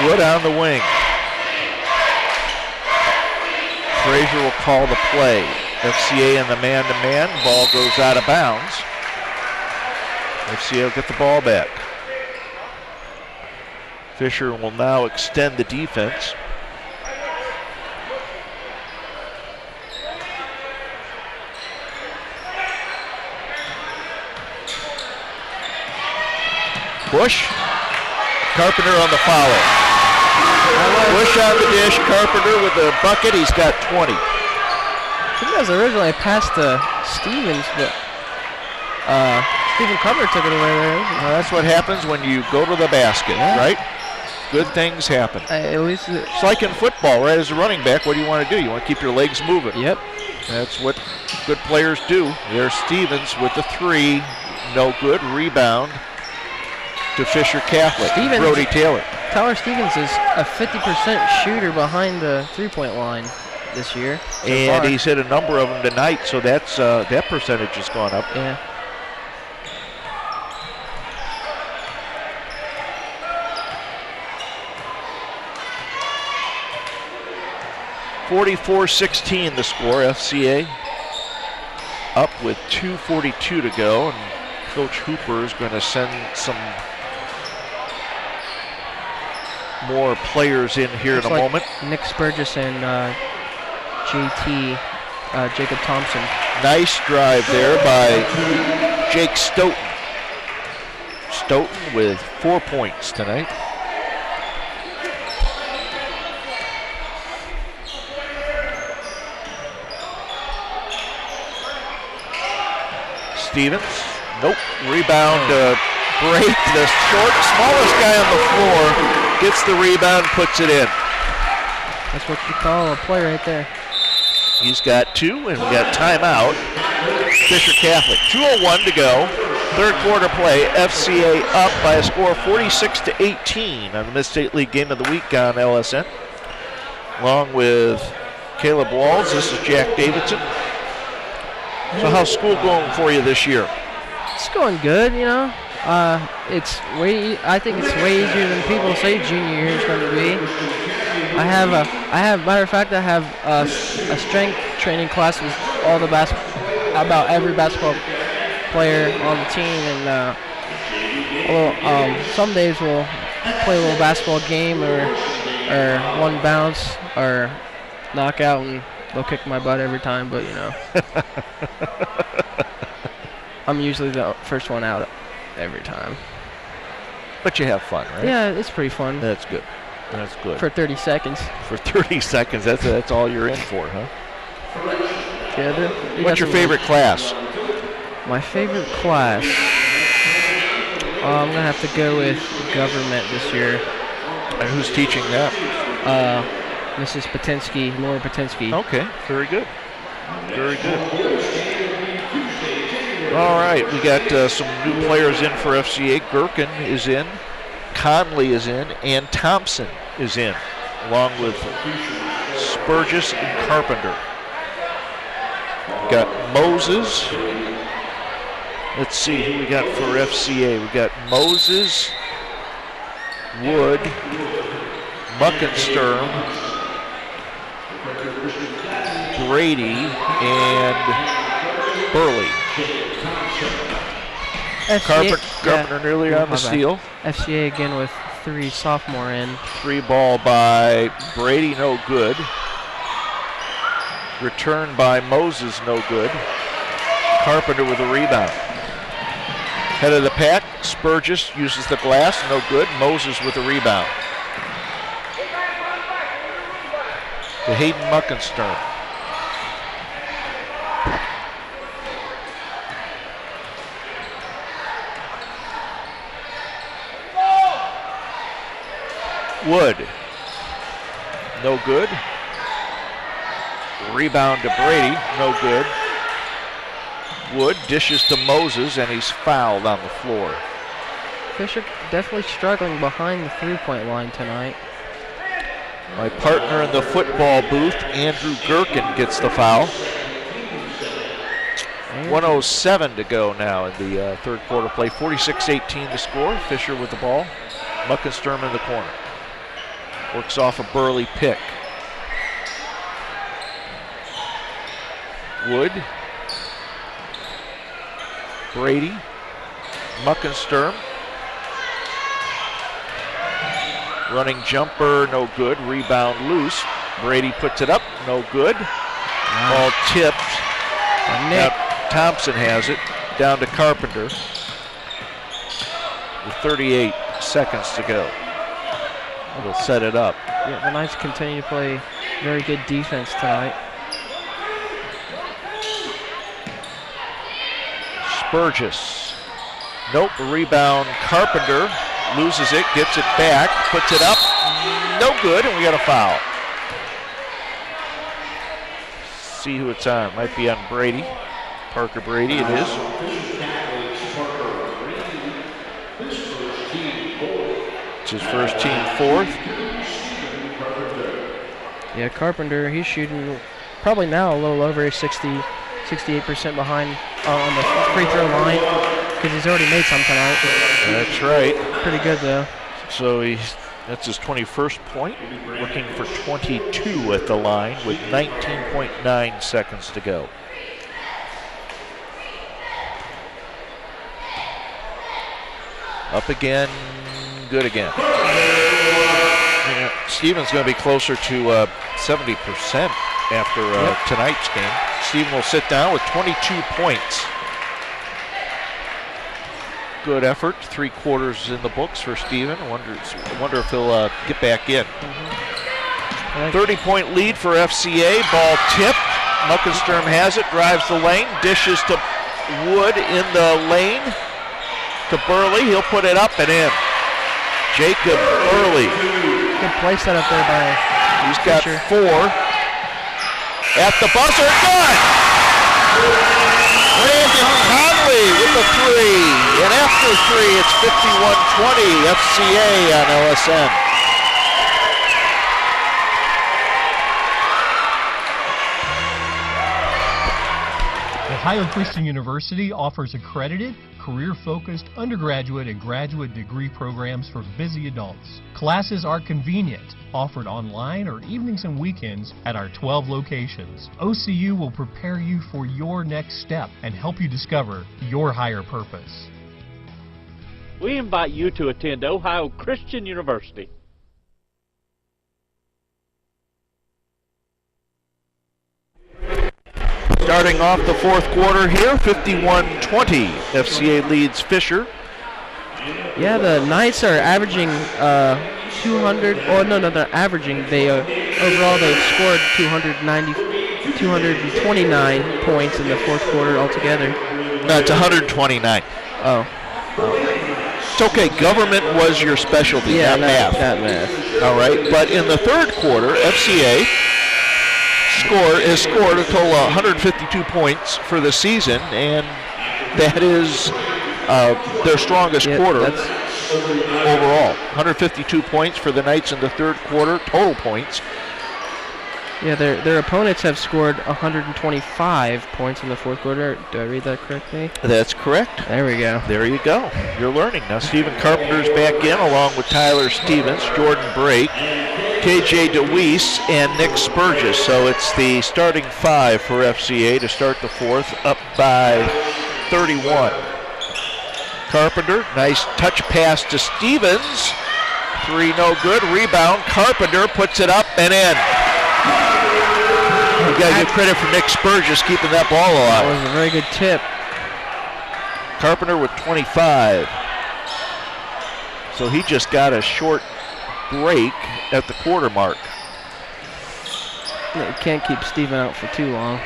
Wood on the wing. Frazier will call the play. FCA in the man-to-man. Ball goes out of bounds. FCA will get the ball back. Fisher will now extend the defense. Bush. Carpenter on the foul. Bush on the dish. Carpenter with the bucket. He's got 20. I think that was originally a pass to Stevens, but Stephen Carpenter took it away there. Well, that's what happens when you go to the basket, right? Good things happen. At least it's like in football, right? As a running back, what do you want to do? You want to keep your legs moving. Yep. That's what good players do. There's Stevens with the 3. No good. Rebound to Fisher Catholic. Brody Taylor. Tyler Stevens is a 50% shooter behind the three-point line this year. And he's hit a number of them tonight, so that's that percentage has gone up. Yeah. (44-16) the score. FCA up with 2:42 to go, and Coach Hooper is going to send some more players in here in a moment. Nick Spurgis and JT, Jacob Thompson. Nice drive there by Jake Stoughton. Stoughton with 4 points tonight. Stevens. Nope. Rebound break. The smallest guy on the floor gets the rebound, puts it in. That's what you call a play right there. He's got 2, and we got timeout. Fisher Catholic. 2:01 to go. Third quarter play. FCA up by a score of 46-18 on the Mid-State League Game of the Week on LSN. Along with Caleb Walls, this is Jack Davidson. So how's school going for you this year? It's going good, you know. I think it's way easier than people say junior year is going to be. Matter of fact, I have a strength training class with about every basketball player on the team, and some days we'll play a little basketball game or one bounce or knockout, and they'll kick my butt every time, but you know. I'm usually the first one out every time. But you have fun, right? Yeah, it's pretty fun. That's good. That's good. For 30 seconds. For 30 seconds, that's all you're in for, huh? Yeah. What's your favorite class? My favorite class? I'm going to have to go with government this year. And who's teaching that? Mrs. Patinsky, Laura Patinsky. Okay, very good. Very good. All right, we got some new players in for FCA. Gherkin is in, Conley is in, and Thompson is in, along with Spurgis and Carpenter. We got Moses. Let's see who we got for FCA. We got Moses, Wood, Muckensturm, Brady, and Burley. Carpenter nearly on the steal. FCA again with 3 sophomore in. 3 ball by Brady, no good. Return by Moses, no good. Carpenter with a rebound. Head of the pack, Spurgis uses the glass, no good. Moses with a rebound. To Hayden Muckensturm. Wood, no good. Rebound to Brady, no good. Wood dishes to Moses, and he's fouled on the floor. Fisher definitely struggling behind the three-point line tonight. My partner in the football booth, Andrew Gherkin, gets the foul. 1:07 to go now in the third quarter play. 46-18 the score. Fisher with the ball. Muckensturm in the corner. Works off a Burley pick. Wood. Brady. Muckensturm. Running jumper, no good. Rebound loose. Brady puts it up, no good. Ball tipped. Now Thompson has it. Down to Carpenter. With 38 seconds to go. We'll set it up. Yeah, the Knights continue to play very good defense tonight. Spurgis. Nope, rebound. Carpenter loses it, gets it back, puts it up. No good, and we got a foul. See who it's on. Might be on Brady. Parker Brady, it is. It's his first team fourth. Yeah, Carpenter, he's shooting probably now a little over 68% behind on the free throw line because he's already made some tonight. That's right. Pretty good though. So that's his 21st point. Looking for 22 at the line with 19.9 seconds to go. Up again, good again. Yeah, Stephen's going to be closer to 70% after tonight's game. Stephen will sit down with 22 points. Good effort, 3 quarters in the books for Stephen. I wonder if he'll get back in. 30-point lead for FCA. Ball tipped. Muckensturm has it, drives the lane, dishes to Wood in the lane to Burley. He'll put it up and in. Jacob Burley. Good play set up there by He's got Fisher. 4. At the buzzer, good! Brandon Conley with the 3. And after 3, it's 51-20 FCA on LSN. Ohio Christian University offers accredited, career-focused undergraduate and graduate degree programs for busy adults. Classes are convenient, offered online or evenings and weekends at our 12 locations. OCU will prepare you for your next step and help you discover your higher purpose. We invite you to attend Ohio Christian University. Starting off the fourth quarter here, 51-20. FCA leads Fisher. Yeah, the Knights are averaging 200. Oh no, they're averaging. Overall they've scored 229 points in the fourth quarter altogether. No, it's 129. Oh. It's okay. Government was your specialty, Yeah, not math. Not math. All right, but in the third quarter, FCA has scored a total of 152 points for the season, and that is their strongest quarter overall. 152 points for the Knights in the third quarter, total points. Yeah, their opponents have scored 125 points in the fourth quarter. Do I read that correctly? That's correct. There we go. There you go. You're learning. Now Stephen Carpenter's back in along with Tyler Stevens, Jordan Brake, KJ DeWeese, and Nick Spurgis. So it's the starting 5 for FCA to start the fourth, up by 31. Carpenter, nice touch pass to Stevens. 3 no good. Rebound. Carpenter puts it up and in. You got to give credit for Nick Spurgis keeping that ball alive. That was a very good tip. Carpenter with 25. So he just got a short break at the quarter mark. You can't keep Steven out for too long.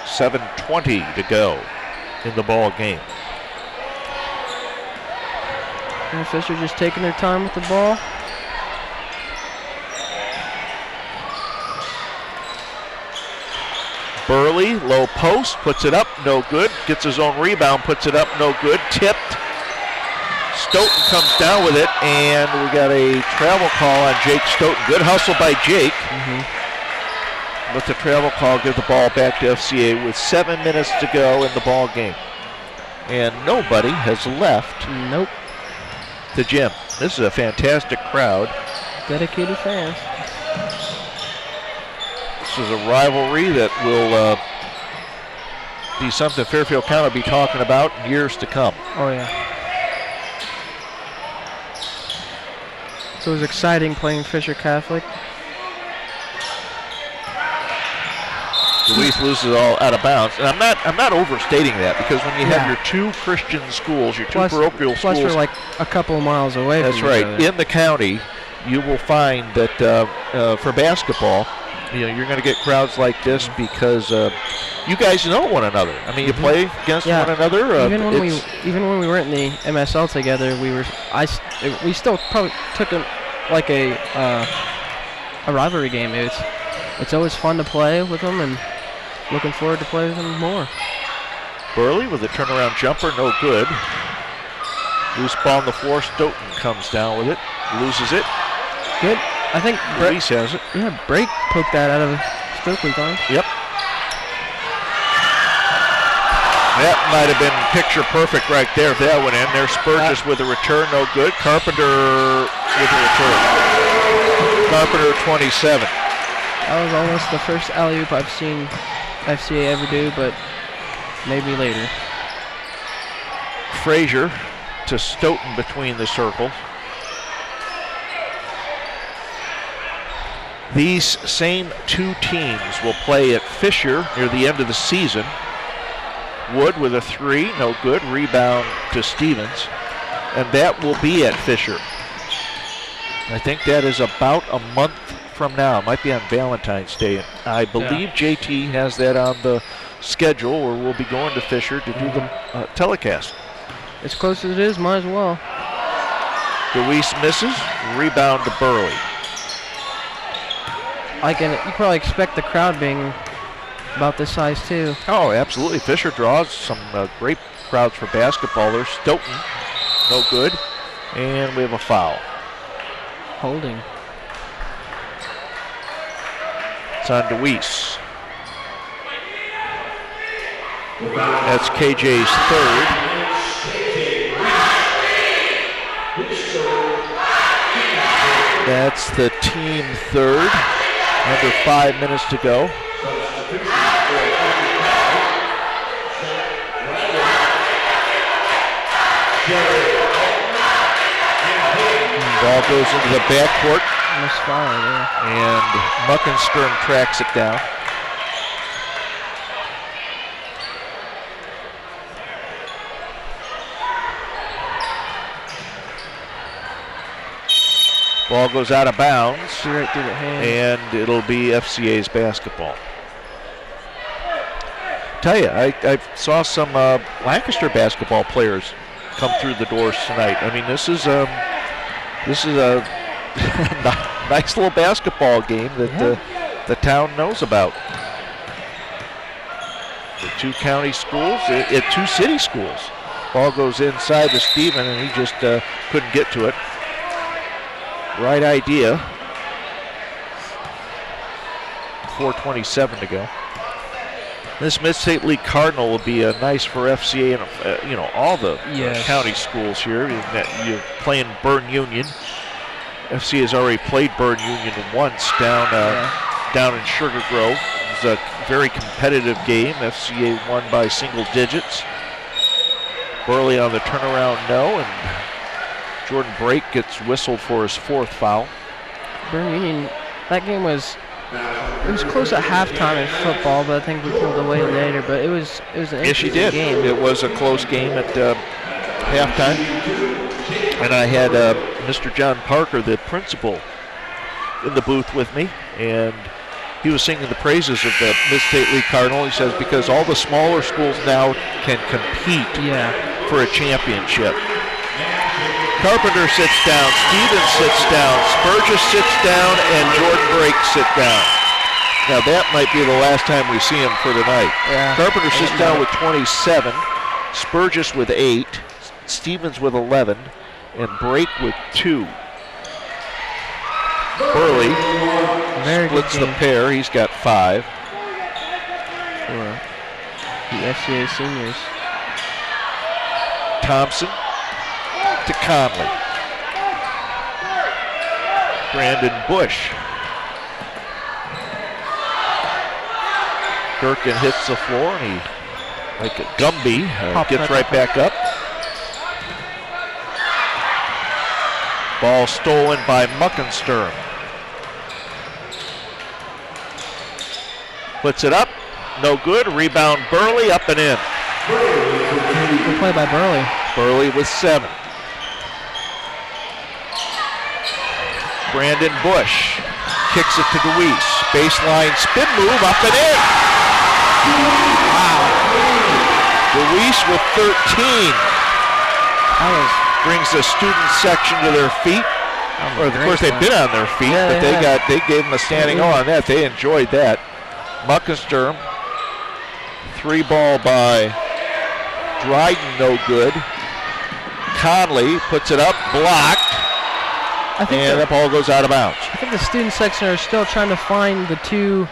7:20 to go in the ball game. And Fisher just taking their time with the ball. Burley, low post, puts it up, no good. Gets his own rebound, puts it up, no good. Tipped. Stoughton comes down with it, and we got a travel call on Jake Stoughton. Good hustle by Jake. Let the travel call give the ball back to FCA with 7 minutes to go in the ball game. And nobody has left the gym. This is a fantastic crowd. Dedicated fans. This is a rivalry that will be something Fairfield County will be talking about in years to come. Oh, yeah. So it was exciting playing Fisher Catholic. Luis loses all out of bounds, and I'm not overstating that, because when you have your 2 Christian schools, your 2 parochial schools, plus we're like a couple of miles away. That's from right. each other. In the county, you will find that for basketball, you're going to get crowds like this because you guys know one another. I mean, you play against one another. Even when we weren't in the MSL together, we still probably took a rivalry game. It's always fun to play with them, and looking forward to play with them more. Burley with a turnaround jumper, no good. Loose ball on the floor. Stoughton comes down with it, loses it. Good. I think Reese has it. Yeah, Brake poked that out of Stokely's arm. Yep. That might have been picture perfect right there if that went in. There's Spurgis with a return, no good. Carpenter with a return. Carpenter 27. That was almost the first alley-oop I've seen FCA ever do, but maybe later. Frazier to Stoughton between the circles. These same 2 teams will play at Fisher near the end of the season. Wood with a 3, no good. Rebound to Stevens. And that will be at Fisher. I think that is about a month from now. It might be on Valentine's Day. I believe JT has that on the schedule, or we'll be going to Fisher to do the telecast. As close as it is, might as well. Deweese misses. Rebound to Burley. You probably expect the crowd being about this size too. Oh, absolutely. Fisher draws some great crowds for basketball. There's Stoughton. No good. And we have a foul. Holding. It's on Deweese. That's KJ's third. That's the team third. Under 5 minutes to go. Ball goes into the backcourt. Misfire there. And Muckensturm tracks it down. Ball goes out of bounds, right through the hand. And it'll be FCA's basketball. Tell you, I saw some Lancaster basketball players come through the doors tonight. I mean, this is a nice little basketball game that the town knows about. The two county schools, two city schools. Ball goes inside to Steven, and he just couldn't get to it. Right idea. 4:27 to go. This Mid-State League Cardinal will be nice for FCA and all the county schools here. You're playing Bern Union. FCA has already played Bern Union once down in Sugar Grove. It was a very competitive game. FCA won by single digits. Burley on the turnaround, no, and Jordan Brake gets whistled for his fourth foul. Bern Union, that game was close at halftime in football, but I think we pulled away later. But it was an interesting game. It was a close game at halftime, and I had Mr. John Parker, the principal, in the booth with me, and he was singing the praises of the Mid-State League Cardinal. He says because all the smaller schools now can compete for a championship. Carpenter sits down, Stevens sits down, Spurgis sits down, and Jordan Brake sit down. Now that might be the last time we see him for tonight. Yeah. Carpenter sits down with 27, Spurgis with 8, Stevens with 11, and Brake with 2. Burley splits the pair, he's got 5. For the FCA seniors. Thompson to Conley. Brandon Bush. Durkin hits the floor, and he, like a Gumby, gets right back up. Ball stolen by Muckensturm. Puts it up, no good. Rebound Burley, up and in. Good play by Burley. Burley with 7. Brandon Bush kicks it to Deweese. Baseline spin move, up and in. Wow. Deweese with 13. Brings the student section to their feet. Or of course they've been on their feet, but they gave them a standing O on that. They enjoyed that. Muckensturm. 3 ball by Dryden, no good. Conley puts it up, blocked. And that ball goes out of bounds. I think the student section are still trying to find the two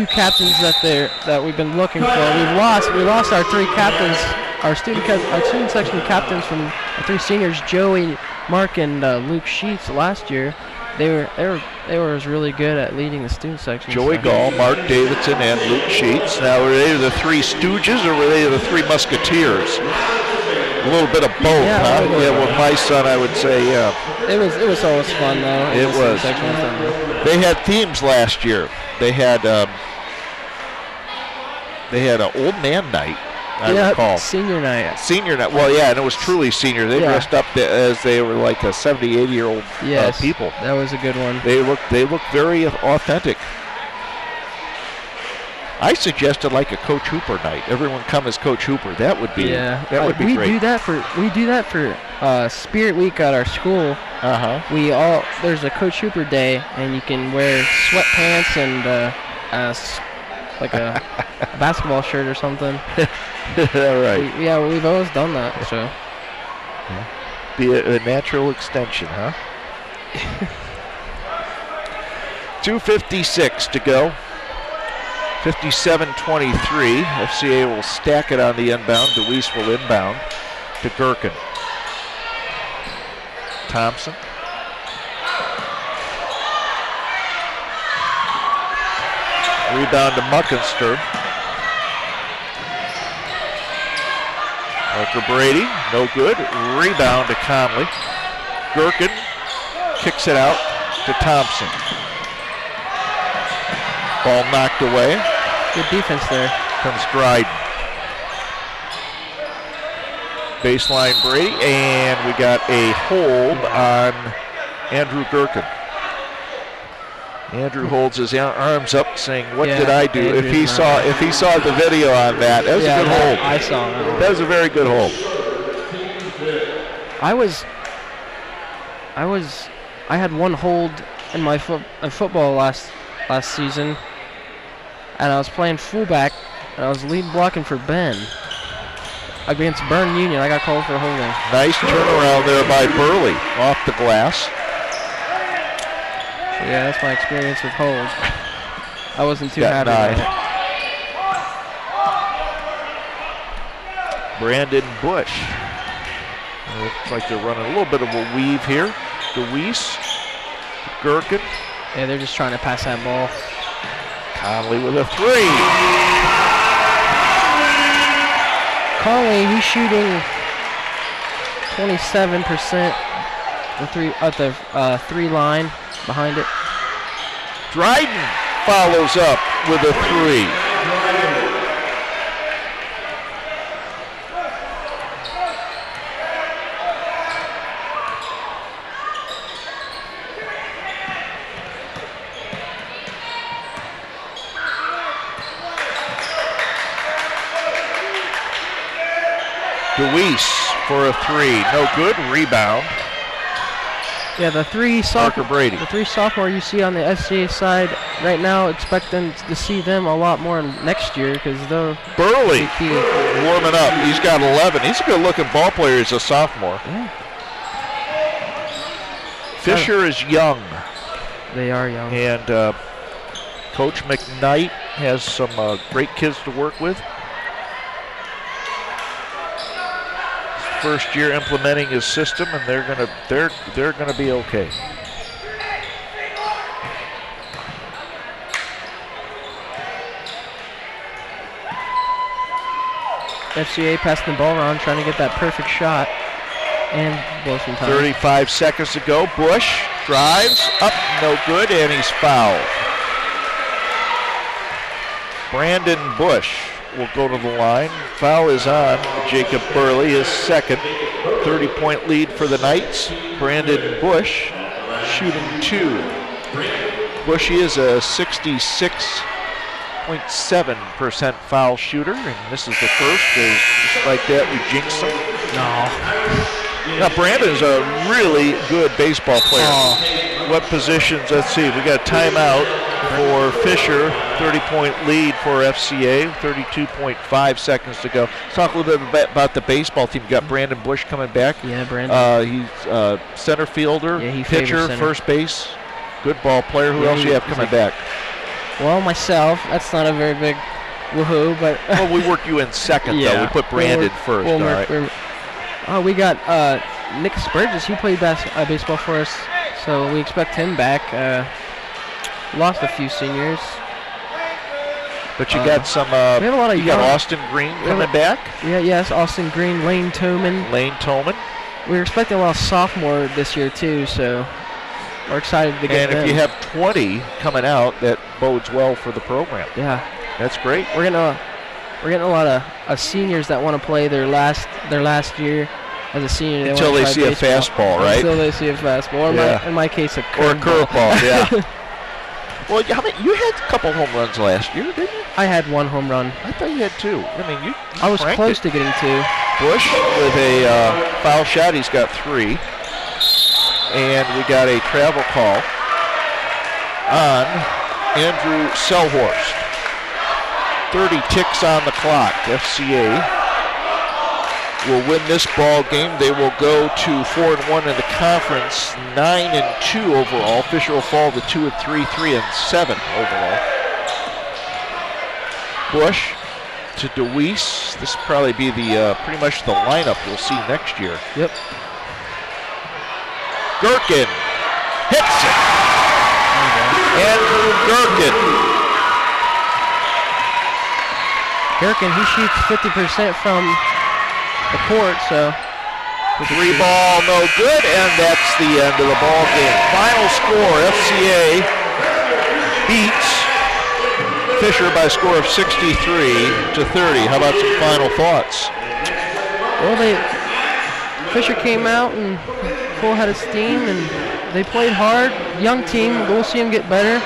captains that we've been looking for. We lost our 3 captains, our student section captains from the 3 seniors, Joey, Mark, and Luke Sheets last year. They were really good at leading the student section. Joey Gall, Mark Davidson, and Luke Sheets. Now, were they the 3 Stooges or were they the 3 Musketeers? A little bit of both, huh? Yeah, with my son, I would say, yeah. It was always fun, though. It was. They had themes last year. They had an old man night, I recall. Senior night. Senior night. Well, yeah, and it was truly senior. They dressed up as they were like a 70, 80-year-old people. That was a good one. They look very authentic. I suggested like a Coach Hooper night. Everyone come as Coach Hooper. That would be that would be great. We do that for Spirit Week at our school. There's a Coach Hooper day, and you can wear sweatpants and like a basketball shirt or something. All right. We've always done that. So be a natural extension, huh? 2:56 to go. 57-23. FCA will stack it on the inbound. DeWeese will inbound to Gherkin. Thompson. Rebound to Muckenster. Parker Brady, no good. Rebound to Conley. Gherkin kicks it out to Thompson. Ball knocked away. Good defense there. Comes Dryden. Baseline Brady, and we got a hold on Andrew Gherkin. Andrew holds his arms up, saying, "What did I do?" If he saw the video on that, that was a good hold. I saw that. That was a very good hold. I had one hold in my football last season, and I was playing fullback, and I was lead blocking for Ben against Bern Union. I got called for holding. Nice turnaround there by Burley off the glass. So yeah, that's my experience with hold. I wasn't too happy about it. Brandon Bush. Looks like they're running a little bit of a weave here. DeWeese, Gherkin. Yeah, they're just trying to pass that ball. Conley with a three. Conley, he's shooting 27% at the three line behind it. Dryden follows up with a three. DeWeese for a three, no good. Rebound. Yeah, the three sophomore you see on the FCA side right now, expect them to see them a lot more next year because they're Burley warming up. He's got 11. He's a good-looking ball player as a sophomore. Yeah. Fisher is young. They are young. And Coach McKnight has some great kids to work with. First year implementing his system, and they're gonna be okay. FCA passing the ball around, trying to get that perfect shot, and blow some time. 35 seconds to go. Bush drives up, no good, and he's fouled. Brandon Bush will go to the line. Foul is on Jacob Burley, his second. 30-point lead for the Knights. Brandon Bush shooting two. Bushy is a 66.7% foul shooter, and this is the first. Just like that, we jinxed him. No. Now, Brandon's a really good baseball player. What positions? Let's see. We got a timeout for Fisher. 30-point lead for FCA. 32.5 seconds to go. Let's talk a little bit about the baseball team. We got Brandon Bush coming back. Yeah, Brandon. He's center fielder, pitcher, center. First base. Good ball player. Who else do you have coming back? Well, myself. That's not a very big woohoo, but well, we worked you in second, though. We put Brandon first. All right. We got Nick Spurgis. He played baseball for us, so we expect him back. Lost a few seniors. But you got some. We have a lot of you got Austin Green coming back. Yeah, yes, Austin Green, Lane Toman. We're expecting a lot of sophomore this year too, so we're excited to get them. And if you have 20 coming out, that bodes well for the program. Yeah, that's great. We're gonna We're getting a lot of seniors that want to play their last year as a senior. Until they see baseball. A fastball, right? Until they see a fastball, or in my case, a curveball. Or a curveball, yeah. Well, you had a couple home runs last year, didn't you? I had 1 home run. I thought you had 2. I mean, I was close to getting 2. Bush with a foul shot. He's got 3. And we got a travel call on Andrew Selhorst. 30 ticks on the clock. FCA will win this ball game. They will go to 4-1 in the conference, 9-2 overall. Fisher will fall to 2-3, 3-7 overall. Bush to DeWeese. This will probably be the pretty much the lineup you'll see next year. Yep. Gherkin hits it. Andrew Gherkin. Gherkin, he shoots 50% from the court, so. 3 ball, no good, and that's the end of the ball game. Final score, FCA beats Fisher by a score of 63-30. How about some final thoughts? Well, Fisher came out and full head of steam, and they played hard. Young team, we'll see them get better,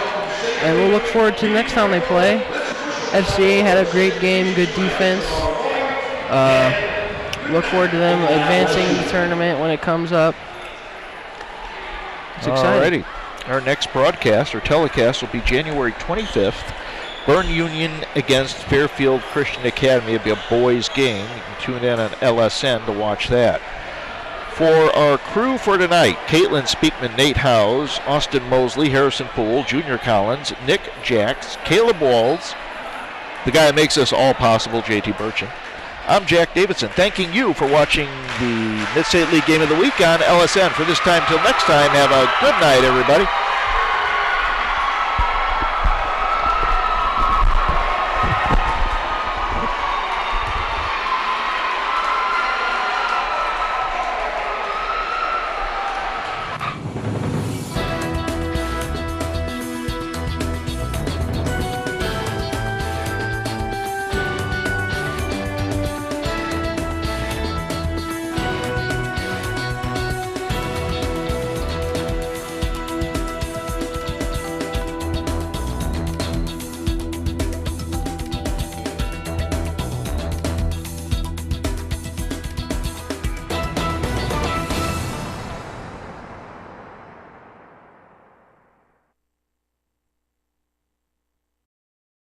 and we'll look forward to the next time they play. FCA had a great game, good defense. Look forward to them advancing the tournament when it comes up. It's exciting. Alrighty. Our next broadcast or telecast will be January 25th. Bern Union against Fairfield Christian Academy. It'll be a boys game. You can tune in on LSN to watch that. For our crew for tonight, Caitlin Speakman, Nate Howes, Austin Mosley, Harrison Poole, Junior Collins, Nick Jacks, Caleb Walls, the guy that makes this all possible, JT Burchin. I'm Jack Davidson, thanking you for watching the Mid-State League Game of the Week on LSN. For this time, till next time, have a good night, everybody.